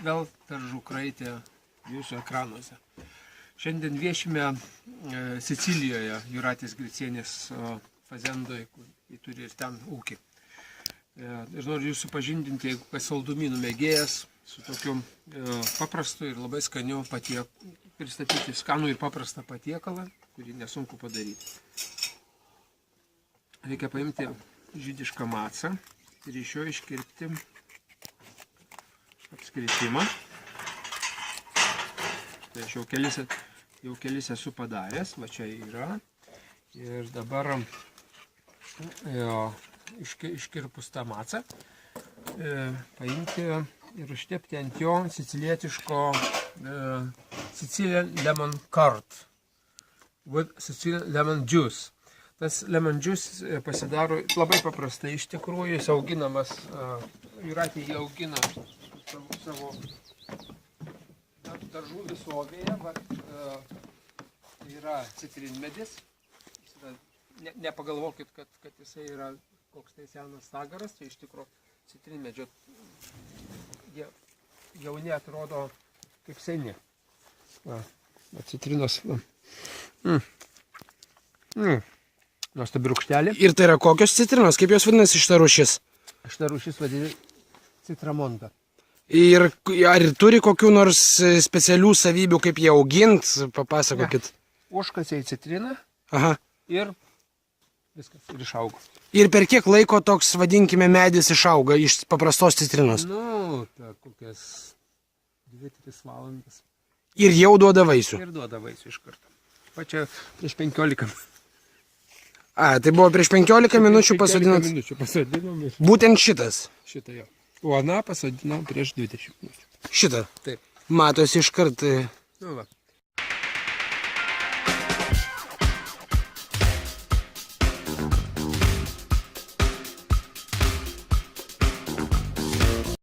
vėl daržų kraitė jūsų ekranuose. Šiandien viešime Sicilijoje, Jūratės Gricienės fazendoj, kur jį turi ir ten ūkį. Ir noriu jūs supažindinti, jeigu kas saldumynų mėgėjas, su tokiu paprastu ir labai skaniu patiekalu, pristatyti skanų ir paprastą patiekalą, kurį nesunku padaryti. Reikia paimti žydišką macą ir iš jo iškirpti apskritimą. Tai aš jau kelis esu padaręs, va čia yra. Ir dabar iškirpus tą macą, paimti ir užtepti ant jo sicilietiško Sicilian lemon curd with Sicilian lemon juice. Tas lemon juice pasidaro labai paprastai, iš tikrųjų jis auginamas, Jūratė jį augina savo daržų visovėje, yra citrinmedis. Nepagalvokit, kad jisai yra koks tai senas stagaras, tai iš tikrųjų citrinmedžio jauni atrodo kaip seni. Citrinos. Nuostabi rūgštelė. Ir tai yra kokios citrinos? Kaip jos vadinasi šita rūšis? Šita rūšis vadinasi citramonda. Ir ar turi kokių nors specialių savybių, kaip jie augint? Papasakokit. Užkasė į citriną. Aha. Ir viskas. Ir išaugo. Ir per kiek laiko toks, vadinkime, medis išauga iš paprastos citrinos? Kokias 2-3 valandas. Ir jau duoda vaisių? Ir duoda vaisių iš karto. Pačia prieš 15. Tai buvo prieš 15 minučių pasodinot? 15 minučių pasodinom. Būtent šitas? Šitą jo. O aną pasodinau prieš 20 minučių. Šitą? Taip. Matosi iškart. Nu va.